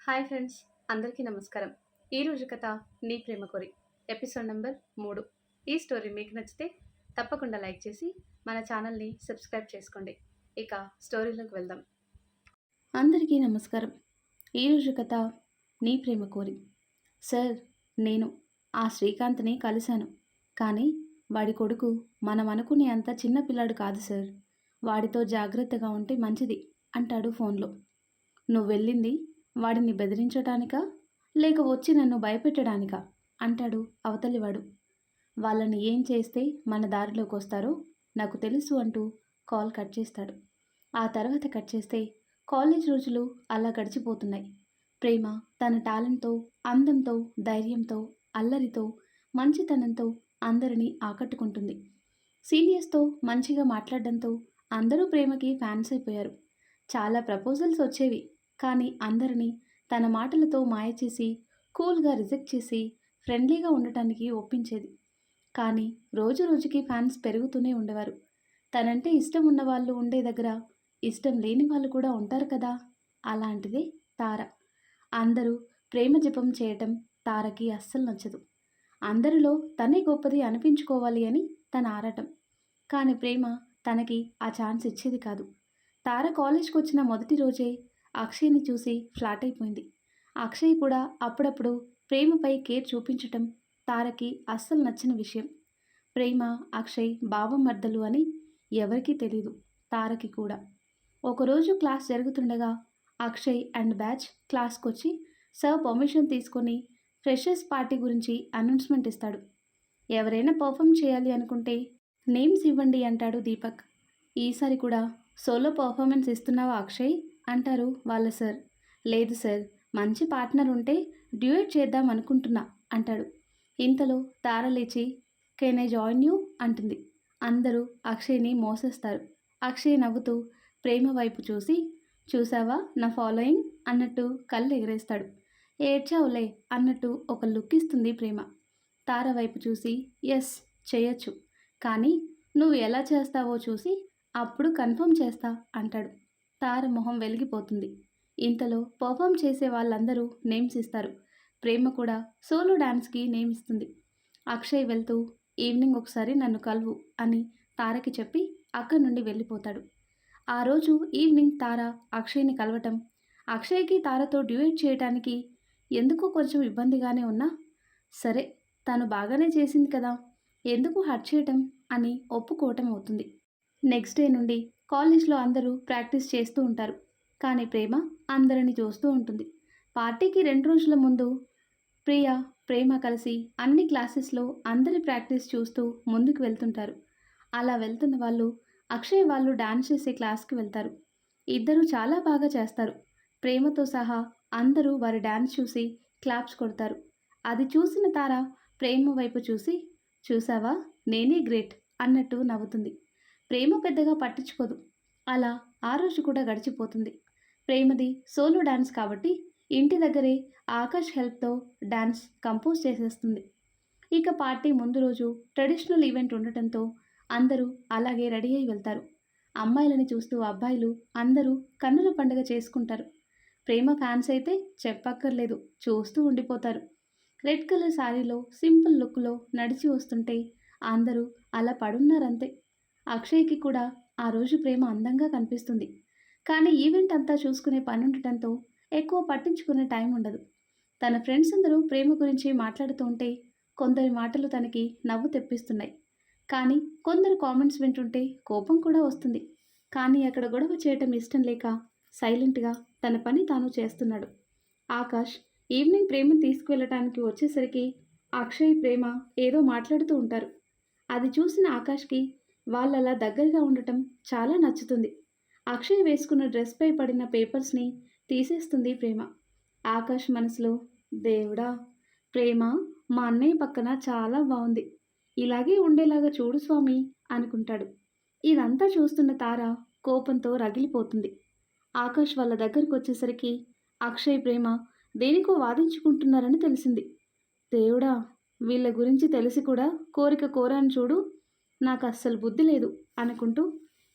Hi friends, అందరికీ నమస్కారం. ఈరోజు కథ నీ ప్రేమ కోరి ఎపిసోడ్ నెంబర్ 3. ఈ స్టోరీ మీకు నచ్చితే తప్పకుండా లైక్ చేసి మన ఛానల్ని సబ్స్క్రైబ్ చేసుకోండి. ఇక స్టోరీలోకి వెళ్దాం. అందరికీ నమస్కారం. ఈరోజు కథ నీ ప్రేమ కోరి. సార్, నేను ఆ శ్రీకాంత్ని కలిశాను. కానీ వాడి కొడుకు మనం అనుకునే అంత చిన్న పిల్లాడు కాదు సార్. వాడితో జాగ్రత్తగా ఉంటే మంచిది అంటాడు ఫోన్లో. నువ్వు వెళ్ళింది వాడిని బెదిరించటానికా, లేక వచ్చి నన్ను భయపెట్టడానికా అంటాడు అవతలివాడు. వాళ్ళని ఏం చేస్తే మన దారిలోకి వస్తారో నాకు తెలుసు అంటూ కాల్ కట్ చేస్తాడు. ఆ తర్వాత కట్ చేస్తే కాలేజ్ రోజులు అలా గడిచిపోతున్నాయి. ప్రేమ తన టాలెంట్తో, అందంతో, ధైర్యంతో, అల్లరితో, మంచితనంతో అందరినీ ఆకట్టుకుంటుంది. సీనియర్స్తో మంచిగా మాట్లాడడంతో అందరూ ప్రేమకి ఫ్యాన్స్ అయిపోయారు. చాలా ప్రపోజల్స్ వచ్చేవి. కానీ అందరినీ తన మాటలతో మాయ చేసి, కూల్గా రిజెక్ట్ చేసి, ఫ్రెండ్లీగా ఉండటానికి ఒప్పించేది. కానీ రోజు రోజుకి ఫ్యాన్స్ పెరుగుతూనే ఉండేవారు. తనంటే ఇష్టం ఉన్న వాళ్ళు ఉండే దగ్గర ఇష్టం లేని వాళ్ళు కూడా ఉంటారు కదా. అలాంటిదే తార. అందరూ ప్రేమ జపం చేయటం తారకి అస్సలు నచ్చదు. అందరిలో తనే గొప్పది అనిపించుకోవాలి అని తన ఆరాటం. కానీ ప్రేమ తనకి ఆ ఛాన్స్ ఇచ్చేది కాదు. తార కాలేజ్కి వచ్చిన మొదటి రోజే అక్షయ్ని చూసి ఫ్లాట్ అయిపోయింది. అక్షయ్ కూడా అప్పుడప్పుడు ప్రేమపై కేర్ చూపించటం తారకి అస్సలు నచ్చిన విషయం. ప్రేమ, అక్షయ్ బావమర్దలు అని ఎవరికీ తెలీదు, తారకి కూడా. ఒకరోజు క్లాస్ జరుగుతుండగా అక్షయ్ అండ్ బ్యాచ్ క్లాస్కొచ్చి సార్ పర్మిషన్ తీసుకొని ఫ్రెషర్స్ పార్టీ గురించి అనౌన్స్మెంట్ ఇస్తాడు. ఎవరైనా పర్ఫామ్ చేయాలి అనుకుంటే నేమ్స్ ఇవ్వండి అంటాడు దీపక్. ఈసారి కూడా సోలో పర్ఫార్మెన్స్ ఇస్తున్నావా అక్షయ్ అంటారు వాళ్ళ సార్. లేదు సార్, మంచి పార్ట్నర్ ఉంటే డ్యూయట్ చేద్దాం అనుకుంటున్నా అంటాడు. ఇంతలో తార లేచి కెన్ ఐ జాయిన్ యూ అంటుంది. అందరూ అక్షయ్ని మోసేస్తారు. అక్షయ్ నవ్వుతూ ప్రేమ వైపు చూసి చూసావా నా ఫాలోయింగ్ అన్నట్టు కళ్ళు ఎగరేస్తాడు. ఏడ్చావులే అన్నట్టు ఒక లుక్ ఇస్తుంది ప్రేమ. తార వైపు చూసి ఎస్ చేయొచ్చు, కానీ నువ్వు ఎలా చేస్తావో చూసి అప్పుడు కన్ఫర్మ్ చేస్తా అంటాడు. తార మొహం వెలిగిపోతుంది. ఇంతలో పర్ఫామ్ చేసే వాళ్ళందరూ నేమ్స్ ఇస్తారు. ప్రేమ కూడా సోలో డాన్స్కి నేమ్ ఇస్తుంది. అక్షయ్ వెళ్తూ ఈవినింగ్ ఒకసారి నన్ను కలువు అని తారకి చెప్పి అక్కడి నుండి వెళ్ళిపోతాడు. ఆ రోజు ఈవినింగ్ తార అక్షయ్ని కలవటం అక్షయ్కి తారతో డ్యూయట్ చేయడానికి ఎందుకో కొంచెం ఇబ్బందిగానే ఉన్నా, సరే తను బాగానే చేసింది కదా, ఎందుకు హర్ట్ చేయటం అని ఒప్పుకోవటం అవుతుంది. నెక్స్ట్ డే నుండి కాలేజ్లో అందరూ ప్రాక్టీస్ చేస్తూ ఉంటారు. కానీ ప్రేమ అందరిని చూస్తూ ఉంటుంది. పార్టీకి 2 రోజుల ముందు ప్రేమ కలిసి అన్ని క్లాసెస్లో అందరి ప్రాక్టీస్ చూస్తూ ముందుకు వెళ్తుంటారు. అలా వెళ్తున్న వాళ్ళు అక్షయ్ వాళ్ళు డాన్స్ చేసే క్లాస్కి వెళ్తారు. ఇద్దరూ చాలా బాగా చేస్తారు. ప్రేమతో సహా అందరూ వారి డాన్స్ చూసి క్లాప్స్ కొడతారు. అది చూసిన తార ప్రేమ వైపు చూసి చూసావా నేనే గ్రేట్ అన్నట్టు నవ్వుతుంది. ప్రేమ పెద్దగా పట్టించుకోదు. అలా ఆ రోజు కూడా గడిచిపోతుంది. ప్రేమది సోలో డాన్స్ కాబట్టి ఇంటి దగ్గరే ఆకాష్ హెల్ప్తో డాన్స్ కంపోజ్ చేసేస్తుంది. ఇక పార్టీ ముందు రోజు ట్రెడిషనల్ ఈవెంట్ ఉండటంతో అందరూ అలాగే రెడీ అయి వెళ్తారు. అమ్మాయిలని చూస్తూ అబ్బాయిలు అందరూ కన్నుల పండుగ చేసుకుంటారు. ప్రేమ ఫ్యాన్స్ అయితే చెప్పక్కర్లేదు, చూస్తూ ఉండిపోతారు. రెడ్ కలర్ శారీలో సింపుల్ లుక్లో నడిచి వస్తుంటే అందరూ అలా పడున్నారంతే. అక్షయ్కి కూడా ఆ రోజు ప్రేమ అందంగా కనిపిస్తుంది. కానీ ఈవెంట్ అంతా చూసుకునే పని ఉండటంతో ఎక్కువ పట్టించుకునే టైం ఉండదు. తన ఫ్రెండ్స్ అందరూ ప్రేమ గురించి మాట్లాడుతూ ఉంటే కొందరి మాటలు తనకి నవ్వు తెప్పిస్తున్నాయి. కానీ కొందరు కామెంట్స్ వింటుంటే కోపం కూడా వస్తుంది. కానీ అక్కడ గొడవ చేయటం ఇష్టం లేక సైలెంట్గా తన పని తాను చేస్తున్నాడు. ఆకాష్ ఈవినింగ్ ప్రేమను తీసుకువెళ్ళటానికి వచ్చేసరికి అక్షయ్, ప్రేమ ఏదో మాట్లాడుతూ ఉంటారు. అది చూసిన ఆకాష్కి వాళ్ళలా దగ్గరగా ఉండటం చాలా నచ్చుతుంది. అక్షయ్ వేసుకున్న డ్రెస్పై పడిన పేపర్స్ని తీసేస్తుంది ప్రేమ. ఆకాష్ మనసులో దేవుడా, ప్రేమ మా అన్నయ్య పక్కన చాలా బాగుంది, ఇలాగే ఉండేలాగా చూడు స్వామి అనుకుంటాడు. ఇదంతా చూస్తున్న తార కోపంతో రగిలిపోతుంది. ఆకాష్ వాళ్ళ దగ్గరకు వచ్చేసరికి అక్షయ్, ప్రేమ దేనికో వాదించుకుంటున్నారని తెలిసింది. దేవుడా, వీళ్ళ గురించి తెలిసి కూడా కోరిక కోరాను చూడు, నాకు అస్సలు బుద్ధి లేదు అనుకుంటూ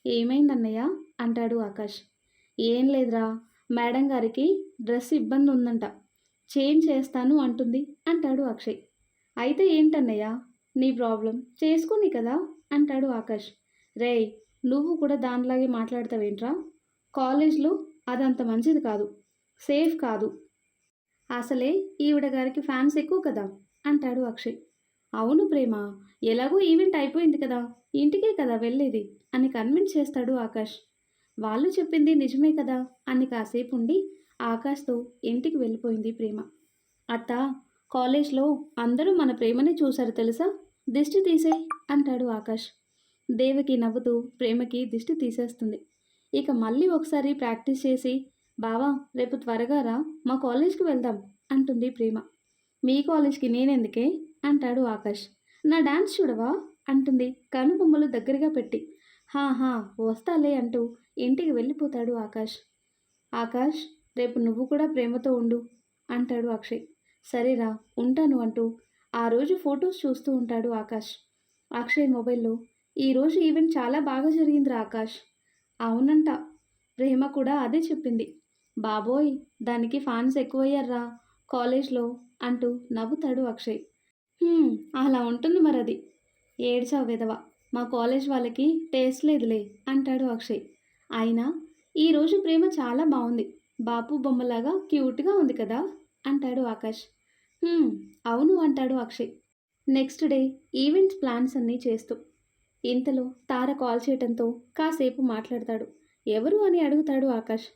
ఏమైందన్నయ్య అంటాడు ఆకాష్. ఏం లేదురా, మేడం గారికి డ్రెస్ ఇబ్బంది ఉందంట. చేంజ్ చేస్తాను అంటుంది అంటాడు అక్షయ్. అయితే ఏంటన్నయ్య నీ ప్రాబ్లం? చేసుకోని కదా అంటాడు ఆకాష్. రేయ్, నువ్వు కూడా దానిలాగే మాట్లాడతావేంట్రా? కాలేజ్లో అదంత మంచిది కాదు, సేఫ్ కాదు. అసలే ఈవిడ గారికి ఫ్యాన్స్ ఎక్కువ కదా అంటాడు అక్షయ్. అవును ప్రేమ, ఎలాగో ఈవెంట్ అయిపోయింది కదా, ఇంటికే కదా వెళ్ళేది అని కన్విన్స్ చేస్తాడు ఆకాష్. వాళ్ళు చెప్పింది నిజమే కదా అని కాసేపు ఉండి ఆకాష్తో ఇంటికి వెళ్ళిపోయింది ప్రేమ. అత్త, కాలేజ్లో అందరూ మన ప్రేమనే చూశారు తెలుసా, దిష్టి తీసేయ్ అంటాడు ఆకాష్. దేవకి నవ్వుతూ ప్రేమకి దిష్టి తీసేస్తుంది. ఇక మళ్ళీ ఒకసారి ప్రాక్టీస్ చేసి, బావా రేపు త్వరగా రా, మా కాలేజ్కి వెళ్దాం అంటుంది ప్రేమ. మీ కాలేజ్కి నేనెందుకే అంటాడు ఆకాష్. నా డాన్స్ చూడవా అంటుంది కనుబొమ్మలు దగ్గరగా పెట్టి. హా వస్తాలే అంటూ ఇంటికి వెళ్ళిపోతాడు ఆకాష్. ఆకాష్, రేపు నువ్వు కూడా ప్రేమతో ఉండు అంటాడు అక్షయ్. సరేరా, ఉంటాను అంటూ ఆ రోజు ఫొటోస్ చూస్తూ ఉంటాడు ఆకాష్. అక్షయ్ మొబైల్లో ఈరోజు ఈవెంట్ చాలా బాగా జరిగిందిరా ఆకాష్. అవునంట, ప్రేమ కూడా అదే చెప్పింది. బాబోయ్, దానికి ఫ్యాన్స్ ఎక్కువయ్యారా కాలేజ్లో అంటూ నవ్వుతాడు అక్షయ్. అలా ఉంటుంది మరది. ఏడ్చావు విధవ, మా కాలేజ్ వాళ్ళకి టేస్ట్ లేదులే అంటాడు అక్షయ్. అయినా ఈరోజు ప్రేమ చాలా బాగుంది, బాపు బొమ్మలాగా క్యూట్గా ఉంది కదా అంటాడు ఆకాష్. అవును అంటాడు Akshay. Next day events plans అన్నీ చేస్తూ ఇంతలో తార కాల్ చేయటంతో కాసేపు మాట్లాడతాడు. ఎవరు అని అడుగుతాడు ఆకాష్.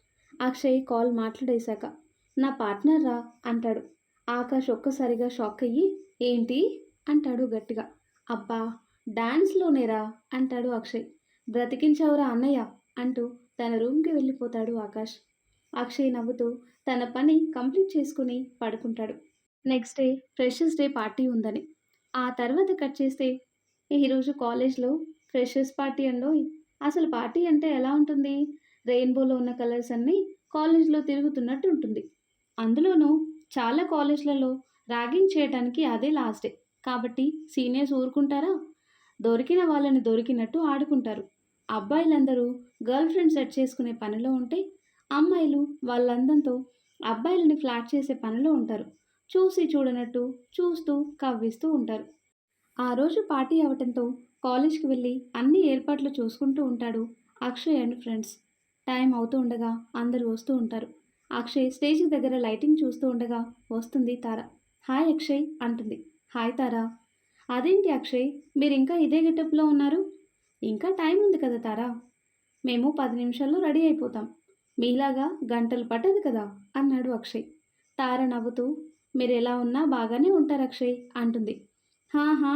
అక్షయ్ కాల్ మాట్లాడేశాక, నా పార్ట్నర్ రా అంటాడు. ఆకాష్ ఒక్కసారిగా షాక్ అయ్యి, ఏంటి అంటాడు గట్టిగా. అబ్బా, డాన్స్లోనేరా అంటాడు అక్షయ్. బ్రతికించావురా అన్నయ్య అంటూ తన రూమ్కి వెళ్ళిపోతాడు ఆకాష్. అక్షయ్ నవ్వుతూ తన పని కంప్లీట్ చేసుకుని పడుకుంటాడు. Next day freshers day party ఉందని. ఆ తర్వాత కట్ చేస్తే, ఈరోజు కాలేజ్లో ఫ్రెషర్స్ పార్టీ అండోయ్. అసలు పార్టీ అంటే ఎలా ఉంటుంది? రెయిన్బోలో ఉన్న కలర్స్ అన్నీ కాలేజ్లో తిరుగుతున్నట్టు ఉంటుంది. అందులోనూ చాలా కాలేజ్లలో ర్యాగింగ్ చేయడానికి అదే లాస్ట్ డే కాబట్టి సీనియర్స్ ఊరుకుంటారా? దొరికిన వాళ్ళని దొరికినట్టు ఆడుకుంటారు. అబ్బాయిలందరూ గర్ల్ ఫ్రెండ్ సెట్ చేసుకునే పనిలో ఉంటే, అమ్మాయిలు వాళ్ళందంతో అబ్బాయిలని ఫ్లాట్ చేసే పనిలో ఉంటారు. చూసి చూడనట్టు చూస్తూ కవ్విస్తూ ఉంటారు. ఆ రోజు పార్టీ అవటంతో కాలేజ్కి వెళ్ళి అన్ని ఏర్పాట్లు చూసుకుంటూ ఉంటాడు అక్షయ్ అండ్ ఫ్రెండ్స్. టైం అవుతూ ఉండగా అందరూ వస్తూ ఉంటారు. అక్షయ్ స్టేజ్ దగ్గర లైటింగ్ చూస్తూ ఉండగా వస్తుంది తార. హాయ్ అక్షయ్ అంటుంది. హాయ్ తారా. అదేంటి అక్షయ్, మీరు ఇంకా ఇదే గెటప్లో ఉన్నారు? ఇంకా టైం ఉంది కదా తారా, మేము 10 నిమిషాల్లో రెడీ అయిపోతాం, మీలాగా గంటలు పట్టదు కదా అన్నాడు అక్షయ్. తార నవ్వుతూ, మీరు ఎలా ఉన్నా బాగానే ఉంటారు అక్షయ్ అంటుంది. హా,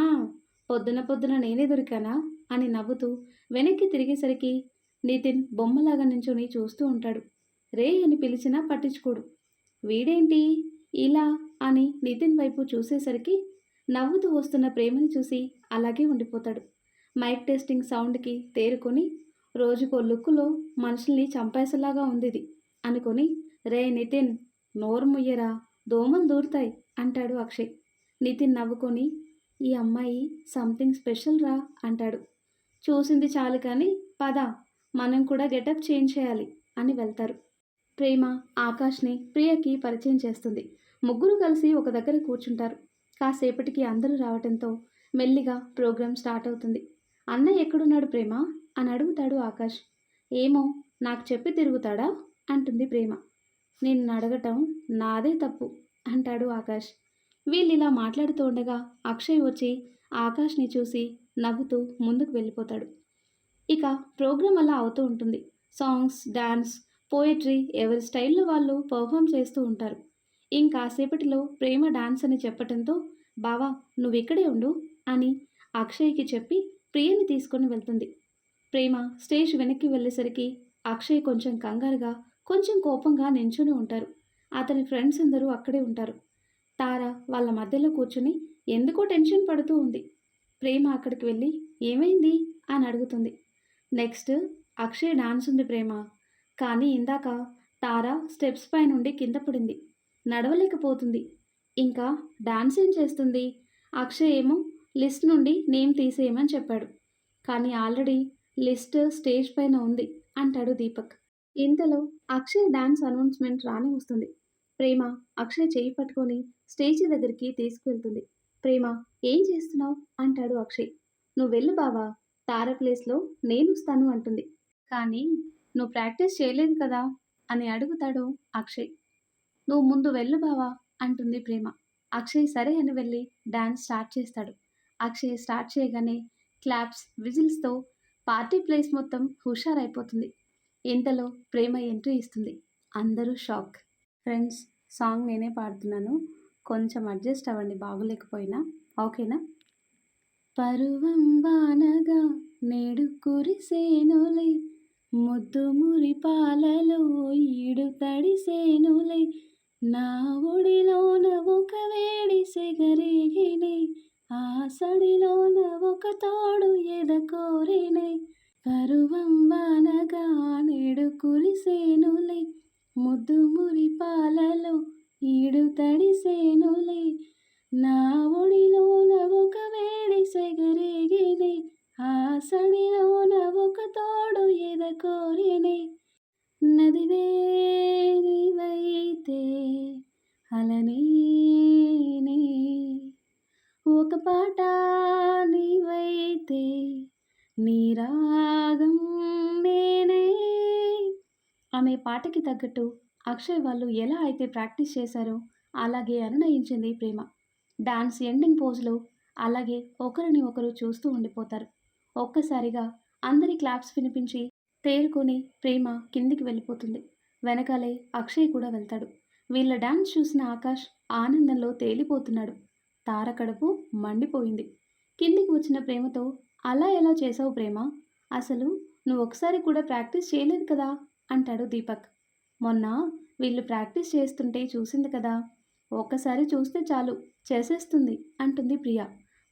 పొద్దున పొద్దున నేనే దొరికానా అని నవ్వుతూ వెనక్కి తిరిగేసరికి నితిన్ బొమ్మలాగా నించుని చూస్తూ ఉంటాడు. రే అని పిలిచినా పట్టించుకోడు. వీడేంటి ఇలా అని నితిన్ వైపు చూసేసరికి నవ్వుతూ వస్తున్న ప్రేమని చూసి అలాగే ఉండిపోతాడు. మైక్ టెస్టింగ్ సౌండ్కి తేరుకొని, రోజుకో లుక్కులో మనుషుల్ని చంపేసేలాగా ఉంది ఇది అనుకొని, రే నితిన్, నోరు ముయ్యరా, దోమలు దూరుతాయి అంటాడు అక్షయ్. నితిన్ నవ్వుకొని, ఈ అమ్మాయి సంథింగ్ స్పెషల్ రా అంటాడు. చూసింది చాలు కానీ పద, మనం కూడా గెటప్ చేంజ్ చేయాలి అని వెళ్తారు. ప్రేమ ఆకాష్ని ప్రియకి పరిచయం చేస్తుంది. ముగ్గురు కలిసి ఒక దగ్గర కూర్చుంటారు. కాసేపటికి అందరూ రావటంతో మెల్లిగా ప్రోగ్రాం స్టార్ట్ అవుతుంది. అన్న ఎక్కడున్నాడు ప్రేమ అని అడుగుతాడు ఆకాష్. ఏమో, నాకు చెప్పి తిరుగుతాడా అంటుంది ప్రేమ. నిన్ను అడగటం నాదే తప్పు అంటాడు ఆకాష్. వీళ్ళు ఇలా మాట్లాడుతూ ఉండగా అక్షయ్ వచ్చి ఆకాష్ని చూసి నవ్వుతూ ముందుకు వెళ్ళిపోతాడు. ఇక ప్రోగ్రాం అలా అవుతూ ఉంటుంది. సాంగ్స్, డాన్స్, పోయట్రీ ఎవరి స్టైల్లో వాళ్ళు పర్ఫామ్ చేస్తూ ఉంటారు. ఇంకాసేపటిలో ప్రేమ డాన్స్ అని చెప్పటంతో, బావా నువ్వు ఇక్కడే ఉండు అని అక్షయ్కి చెప్పి ప్రియని తీసుకొని వెళ్తుంది. ప్రేమ స్టేజ్ వెనక్కి వెళ్ళేసరికి అక్షయ్ కొంచెం కంగారుగా, కొంచెం కోపంగా నించుని ఉంటారు. అతని ఫ్రెండ్స్ అందరూ అక్కడే ఉంటారు. తార వాళ్ళ మధ్యలో కూర్చుని ఎందుకో టెన్షన్ పడుతూ ఉంది. ప్రేమ అక్కడికి వెళ్ళి ఏమైంది అని అడుగుతుంది. నెక్స్ట్ అక్షయ్ డాన్స్ ఉంది ప్రేమ, కానీ ఇందాక తార స్టెప్స్ పై నుండి కింద పడింది, నడవలేకపోతుంది. ఇంకా డాన్స్ ఏం చేస్తుంది? అక్షయ్ ఏమో లిస్ట్ నుండి నేమ్ తీసేయమని చెప్పాడు, కానీ ఆల్రెడీ లిస్ట్ స్టేజ్ పైన ఉంది అంటాడు దీపక్. ఇంతలో అక్షయ్ డాన్స్ అనౌన్స్మెంట్ రాని వస్తుంది. ప్రేమ అక్షయ్ చేయి పట్టుకొని స్టేజి దగ్గరికి తీసుకువెళ్తుంది. ప్రేమ, ఏం చేస్తున్నావు అంటాడు అక్షయ్. నువ్వు వెళ్ళు బావా, తార ప్లేస్లో నేనొస్తాను అంటుంది. కానీ నువ్వు ప్రాక్టీస్ చేయలేదు కదా అని అడుగుతాడు అక్షయ్. నువ్వు ముందు వెళ్ళు బావా అంటుంది ప్రేమ. అక్షయ్ సరే అని వెళ్ళి డాన్స్ స్టార్ట్ చేస్తాడు. అక్షయ్ స్టార్ట్ చేయగానే క్లాప్స్, విజిల్స్తో పార్టీ ప్లేస్ మొత్తం హుషారైపోతుంది. ఇంతలో ప్రేమ ఎంట్రీ ఇస్తుంది. అందరూ షాక్. ఫ్రెండ్స్, సాంగ్ నేనే పాడుతున్నాను, కొంచెం అడ్జస్ట్ అవ్వండి బాగోలేకపోయినా, ఓకేనా? పరువం వానగా నేడు కురిసేనులే, ముద్దు మురిపాలలో ఈడు తడిసేనులే, నా ఒడిలోన ఒక వేడి సెగరేగినే, ఆ సడిలోన ఒక తోడు ఎదకోరినే, పరువం వానగా నేడు కురిసేనులే, ముద్దు మురిపాలలో ఈడు తడిసేనులే, నా ఒడిలోన ఒక వేడి సెగరేగినే, ఆ సడిలోన ఒక తోడు ఎదకోరినే, నదివే నీవైతే అలనేనే, ఒక పాట నీవైతే నీ రాగం నేనే అనే పాటకి తగ్గట్టు అక్షయ్ వాళ్ళు ఎలా అయితే ప్రాక్టీస్ చేశారో అలాగే అనునయించింది ప్రేమ. డాన్స్ ఎండింగ్ పోజ్లో అలాగే ఒకరిని ఒకరు చూస్తూ ఉండిపోతారు. ఒక్కసారిగా అందరి క్లాప్స్ వినిపించి తేరుకొని ప్రేమ కిందికి వెళ్ళిపోతుంది. వెనకాలే అక్షయ్ కూడా వెళ్తాడు. వీళ్ళ డాన్స్ చూసిన ఆకాష్ ఆనందంలో తేలిపోతున్నాడు. తార కడుపు మండిపోయింది. కిందికి వచ్చిన ప్రేమతో, అలా ఎలా చేసావు ప్రేమ, అసలు నువ్వు ఒకసారి కూడా ప్రాక్టీస్ చేయలేదు కదా అంటాడు దీపక్. మొన్న వీళ్ళు ప్రాక్టీస్ చేస్తుంటే చూసింది కదా, ఒక్కసారి చూస్తే చాలు చేసేస్తుంది అంటుంది ప్రియ.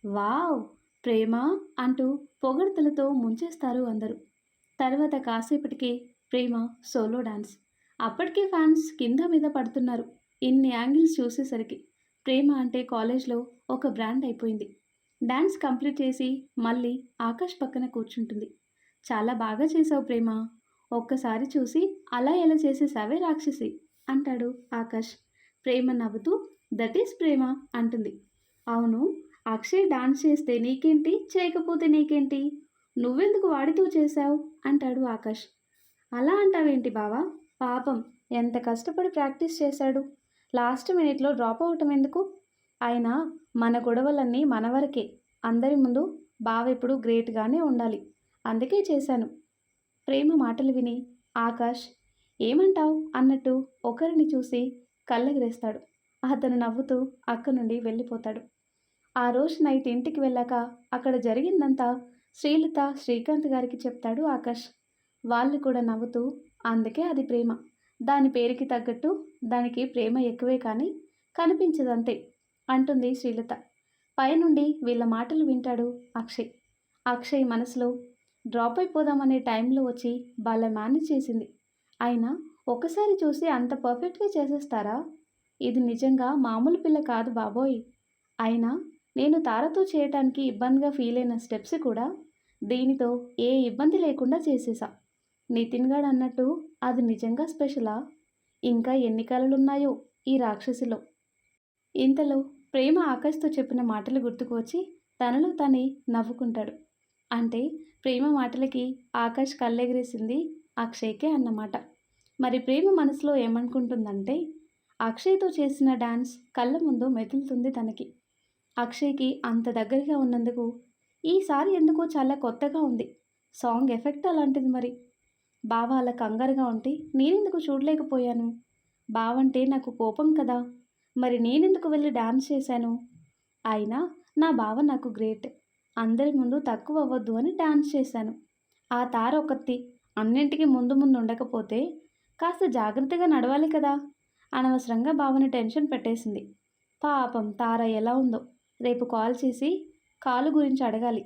వావ్, ప్రేమ అంటూ పొగడ్తలతో ముంచేస్తారు అందరూ. తర్వాత కాసేపటికి ప్రేమ సోలో డాన్స్. అప్పటికే ఫ్యాన్స్ కింద మీద పడుతున్నారు. ఇన్ని యాంగిల్స్ చూసేసరికి ప్రేమ అంటే కాలేజ్లో ఒక బ్రాండ్ అయిపోయింది. డాన్స్ కంప్లీట్ చేసి మళ్ళీ ఆకాష్ పక్కన కూర్చుంటుంది. చాలా బాగా చేసావు ప్రేమ, ఒక్కసారి చూసి అలా ఎలా చేసేసావే రాక్షసి అంటాడు ఆకాష్. ప్రేమ నవ్వుతూ దట్ ఈస్ ప్రేమ అంటుంది. అవును, అక్షయ్ డాన్స్ చేస్తే నీకేంటి, చేయకపోతే నీకేంటి, నువ్వెందుకు వాడితో చేశావు అంటాడు ఆకాష్. అలా అంటావేంటి బావా, పాపం ఎంత కష్టపడి ప్రాక్టీస్ చేశాడు, లాస్ట్ మినిట్లో డ్రాప్ అవటం ఎందుకు, అయినా మన గొడవలన్నీ మన వరకే, అందరి ముందు బావ ఎప్పుడు గ్రేట్గానే ఉండాలి, అందుకే చేశాను. ప్రేమ మాటలు విని ఆకాష్ ఏమంటావు అన్నట్టు ఒకరిని చూసి కళ్ళెగరేస్తాడు. అతను నవ్వుతూ అక్కడి నుండి వెళ్ళిపోతాడు. ఆ రోజు నైట్ ఇంటికి వెళ్ళాక అక్కడ జరిగిందంతా శ్రీలత, శ్రీకాంత్ గారికి చెప్తాడు ఆకాష్. వాళ్ళు కూడా నవ్వుతూ, అందుకే అది ప్రేమ, దాని పేరుకి తగ్గట్టు దానికి ప్రేమ ఎక్కువే కానీ కనిపించదంతే అంటుంది శ్రీలత. పైనుండి వీళ్ళ మాటలు వింటాడు అక్షయ్. అక్షయ్ మనసులో డ్రాప్ అయిపోదామనే టైంలో వచ్చి వాళ్ళ మేనేజ్ చేసింది. అయినా ఒకసారి చూసి అంత పర్ఫెక్ట్గా చేసేస్తారా, ఇది నిజంగా మామూలు పిల్ల కాదు బాబోయ్. అయినా నేను తారతో చేయటానికి ఇబ్బందిగా ఫీల్ అయిన స్టెప్స్ కూడా దీనితో ఏ ఇబ్బంది లేకుండా చేసేసా. నితిన్ గాడు అన్నట్టు అది నిజంగా స్పెషలా, ఇంకా ఎన్ని కళలున్నాయో ఈ రాక్షసిలో. ఇంతలో ప్రేమ ఆకాష్తో చెప్పిన మాటలు గుర్తుకు వచ్చి తనలో తనే నవ్వుకుంటాడు. అంటే ప్రేమ మాటలకి ఆకాష్ కళ్ళెగిరేసింది అక్షయ్కే అన్నమాట. మరి ప్రేమ మనసులో ఏమనుకుంటుందంటే, అక్షయ్తో చేసిన డాన్స్ కళ్ళ ముందు మెదులుతుంది తనకి. అక్షయ్కి అంత దగ్గరగా ఉన్నందుకు ఈసారి ఎందుకో చాలా కొత్తగా ఉంది. సాంగ్ ఎఫెక్ట్ అలాంటిది. మరి బావ అలా కంగారుగా ఉంటే నేనెందుకు చూడలేకపోయాను, బావంటే నాకు కోపం కదా, మరి నేనెందుకు వెళ్ళి డాన్స్ చేశాను, అయినా నా బావ నాకు గ్రేట్, అందరి ముందు తక్కువ అవ్వద్దు అని డాన్స్ చేశాను. ఆ తార ఒకటి అన్నింటికి ముందు ముందు ఉండకపోతే కాస్త జాగ్రత్తగా నడవాలి కదా, అనవసరంగా బావని టెన్షన్ పెట్టేసింది. పాపం తార ఎలా ఉందో, రేపు కాల్ చేసి కాలు గురించి అడగాలి,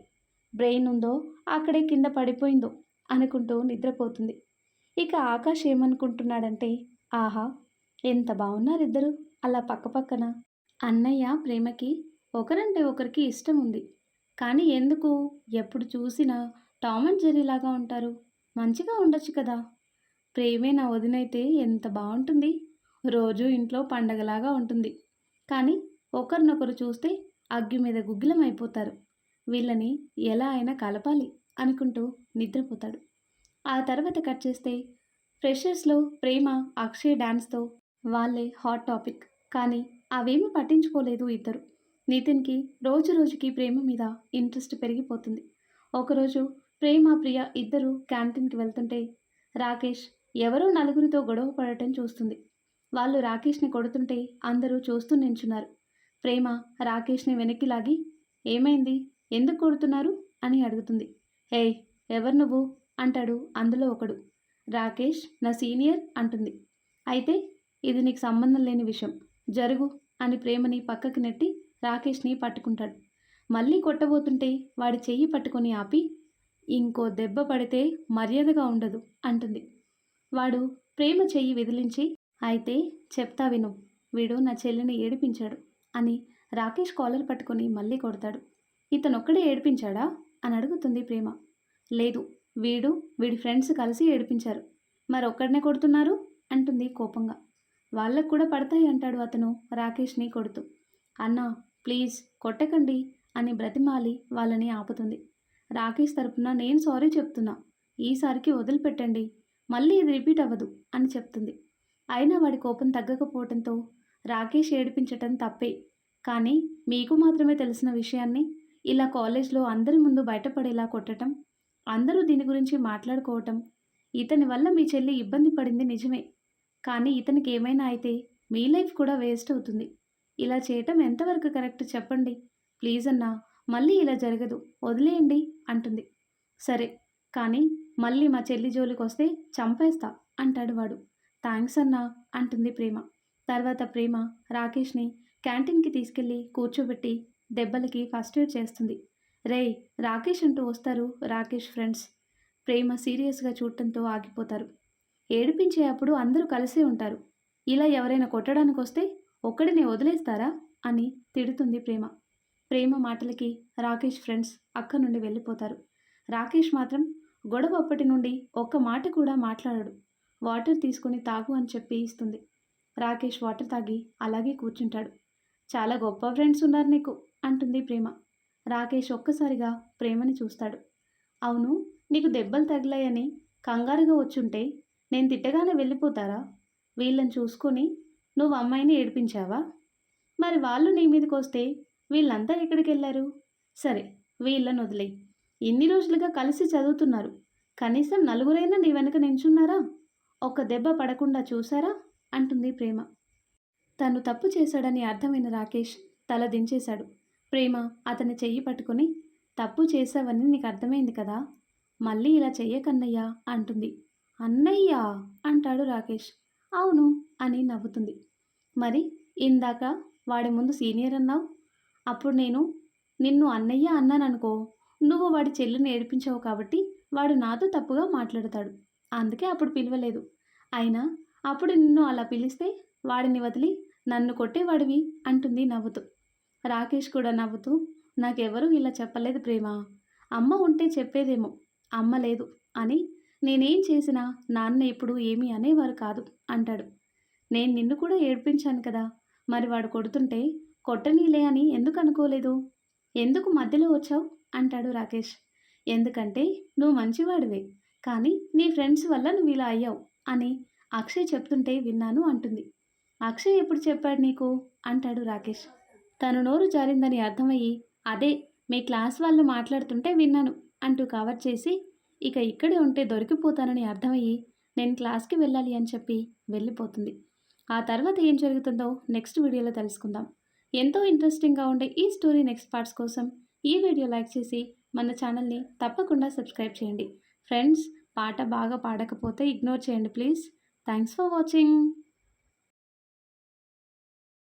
బ్రెయిన్ ఉందో అక్కడే కింద పడిపోయిందో అనుకుంటూ నిద్రపోతుంది. ఇక ఆకాష్ ఏమనుకుంటున్నాడంటే, ఆహా ఎంత బాగున్నారిద్దరు అలా పక్కపక్కన. అన్నయ్య ప్రేమకి ఒకరంటే ఒకరికి ఇష్టం ఉంది, కానీ ఎందుకు ఎప్పుడు చూసినా టామ్ అండ్ జెర్రీ లాగా ఉంటారు, మంచిగా ఉండొచ్చు కదా, ప్రేమే నా వదినైతే ఎంత బాగుంటుంది, రోజూ ఇంట్లో పండగలాగా ఉంటుంది. కానీ ఒకరినొకరు చూస్తే అగ్గి మీద గుగ్గిలమైపోతారు. వీళ్ళని ఎలా అయినా కలపాలి అనుకుంటూ నిద్రపోతాడు. ఆ తర్వాత కట్ చేస్తే ఫ్రెషర్స్‌లో ప్రేమ, అక్షయ్ డాన్స్‌తో వాళ్ళే హాట్ టాపిక్. కానీ అవేమీ పట్టించుకోలేదు ఇద్దరు. నితిన్‌కి రోజు రోజుకి ప్రేమ మీద ఇంట్రెస్ట్ పెరిగిపోతుంది. ఒకరోజు ప్రేమ, ప్రియ ఇద్దరు క్యాంటీన్‌కి వెళ్తుంటే రాకేష్ ఎవరో నలుగురితో గొడవ పడటం చూస్తుంది. వాళ్ళు రాకేష్‌ని కొడుతుంటే అందరూ చూస్తూ నించున్నారు. ప్రేమ రాకేష్‌ని వెనక్కి లాగి ఏమైంది? ఎందుకు కొడుతున్నారు? అని అడుగుతుంది. హేయ్! ఎవరు నువ్వు? అంటాడు అందులో ఒకడు. రాకేష్ నా సీనియర్ అంటుంది. అయితే ఇది నీకు సంబంధం లేని విషయం. జరుగు అని ప్రేమని పక్కకి నెట్టి రాకేష్‌ని పట్టుకుంటాడు. మళ్ళీ కొట్టబోతుంటే వాడి చెయ్యి పట్టుకొని ఆపి ఇంకో దెబ్బ పడితే మర్యాదగా ఉండదు అంటుంది. వాడు ప్రేమ చెయ్యి విదిలించి అయితే చెప్తా విను. వీడు నా చెల్లిని ఏడిపించాడు అని రాకేష్ కాలర్ పట్టుకొని మళ్ళీ కొడతాడు. ఇతనొక్కడే ఏడిపించాడా? అని అడుగుతుంది ప్రేమ. లేదు, వీడు వీడి ఫ్రెండ్స్ కలిసి ఏడిపించారు. మరొక్కడినే కొడుతున్నారు అంటుంది కోపంగా. వాళ్ళకు కూడా పడతాయి అంటాడు అతను రాకేష్ని కొడుతూ. అన్నా ప్లీజ్ కొట్టకండి అని బ్రతిమాలి వాళ్ళని ఆపుతుంది. రాకేష్ తరపున నేను సారీ చెప్తున్నా. ఈసారికి వదిలిపెట్టండి. మళ్ళీ ఇది రిపీట్ అవ్వదు అని చెప్తుంది. అయినా వాడి కోపం తగ్గకపోవడంతో రాకేష్ ఏడిపించటం తప్పే. కానీ మీకు మాత్రమే తెలిసిన విషయాన్ని ఇలా కాలేజ్లో అందరి ముందు బయటపడేలా కొట్టటం, అందరూ దీని గురించి మాట్లాడుకోవటం, ఇతని వల్ల మీ చెల్లి ఇబ్బంది పడింది నిజమే. కానీ ఇతనికి ఏమైనా అయితే మీ లైఫ్ కూడా వేస్ట్ అవుతుంది. ఇలా చేయటం ఎంతవరకు కరెక్ట్ చెప్పండి. ప్లీజ్ అన్నా, మళ్ళీ ఇలా జరగదు, వదిలేయండి అంటుంది. సరే, కానీ మళ్ళీ మా చెల్లి జోలికొస్తే చంపేస్తా అంటాడు వాడు. థ్యాంక్స్ అన్నా అంటుంది ప్రేమ. తర్వాత ప్రేమ రాకేష్ని క్యాంటీన్కి తీసుకెళ్ళి కూర్చోబెట్టి దెబ్బలకి ఫస్ట్ ఎయిడ్ చేస్తుంది. రేయ్ రాకేష్ అంటూ వస్తారు రాకేష్ ఫ్రెండ్స్. ప్రేమ సీరియస్గా చూడటంతో ఆగిపోతారు. ఏడిపించే అప్పుడు అందరూ కలిసే ఉంటారు. ఇలా ఎవరైనా కొట్టడానికి వస్తే ఒక్కడిని వదిలేస్తారా అని తిడుతుంది ప్రేమ. ప్రేమ మాటలకి రాకేష్ ఫ్రెండ్స్ అక్కడి నుండి వెళ్ళిపోతారు. రాకేష్ మాత్రం గొడవ అప్పటి నుండి ఒక్క మాట కూడా మాట్లాడడు. వాటర్ తీసుకుని తాగు అని చెప్పి ఇస్తుంది. రాకేష్ వాటర్ తాగి అలాగే కూర్చుంటాడు. చాలా గొప్ప ఫ్రెండ్స్ ఉన్నారు నీకు అంటుంది ప్రేమ. రాకేష్ ఒక్కసారిగా ప్రేమని చూస్తాడు. అవును, నీకు దెబ్బలు తగిలాయని కంగారుగా వచ్చుంటే నేను తిట్టగానే వెళ్ళిపోతారా? వీళ్ళని చూసుకొని నువ్వు అమ్మాయిని ఏడిపించావా? మరి వాళ్ళు నీ మీదకి వస్తే వీళ్ళంతా ఎక్కడికి వెళ్ళారు? సరే, వీళ్ళని వదిలేయి. ఇన్ని రోజులుగా కలిసి చదువుతున్నారు. కనీసం నలుగురైనా నీ వెనక నించున్నారా? ఒక్క దెబ్బ పడకుండా చూసారా అంటుంది ప్రేమ. తను తప్పు చేశాడని అర్థమైన రాకేష్ తల దించేశాడు. ప్రేమ అతని చెయ్యి పట్టుకొని తప్పు చేశావని నీకు అర్థమైంది కదా, మళ్ళీ ఇలా చెయ్యకన్నయ్యా అంటుంది. అన్నయ్యా అంటాడు రాకేష్. అవును అని నవ్వుతుంది. మరి ఇందాక వాడి ముందు సీనియర్ అన్నావు. అప్పుడు నేను నిన్ను అన్నయ్య అన్నాననుకో, నువ్వు వాడి చెల్లిని ఏడిపించావు కాబట్టి వాడు నాతో తప్పుగా మాట్లాడతాడు. అందుకే అప్పుడు పిలవలేదు. అయినా అప్పుడు నిన్ను అలా పిలిస్తే వాడిని వదిలి నన్ను కొట్టేవాడివి అంటుంది నవ్వుతూ. రాకేష్ కూడా నవ్వుతూ నాకెవరూ ఇలా చెప్పలేదు ప్రేమ. అమ్మ ఉంటే చెప్పేదేమో, అమ్మ లేదు అని నేనేం చేసినా నాన్న ఇప్పుడు ఏమీ అనేవారు కాదు అంటాడు. నేను నిన్ను కూడా ఏడ్పించాను కదా, మరి వాడు కొడుతుంటే కొట్టనీలే అని ఎందుకు అనుకోలేదు? ఎందుకు మధ్యలో వచ్చావు అంటాడు రాకేష్. ఎందుకంటే నువ్వు మంచివాడివే, కానీ నీ ఫ్రెండ్స్ వల్ల నువ్వు ఇలా అయ్యావు అని అక్షయ్ చెప్తుంటే విన్నాను అంటుంది. అక్షయ్ ఎప్పుడు చెప్పాడు నీకు అంటాడు రాకేష్. తను నోరు జారిందని అర్థమయ్యి అదే మీ క్లాస్ వాళ్ళు మాట్లాడుతుంటే విన్నాను అంటూ కవర్ చేసి ఇక ఇక్కడే ఉంటే దొరికిపోతానని అర్థమయ్యి నేను క్లాస్కి వెళ్ళాలి అని చెప్పి వెళ్ళిపోతుంది. ఆ తర్వాత ఏం జరుగుతుందో నెక్స్ట్ వీడియోలో తెలుసుకుందాం. ఎంతో ఇంట్రెస్టింగ్గా ఉండే ఈ స్టోరీ నెక్స్ట్ పార్ట్స్ కోసం ఈ వీడియో లైక్ చేసి మన ఛానల్ని తప్పకుండా సబ్స్క్రైబ్ చేయండి. ఫ్రెండ్స్, పాట బాగా పాడకపోతే ఇగ్నోర్ చేయండి ప్లీజ్. Thanks for watching.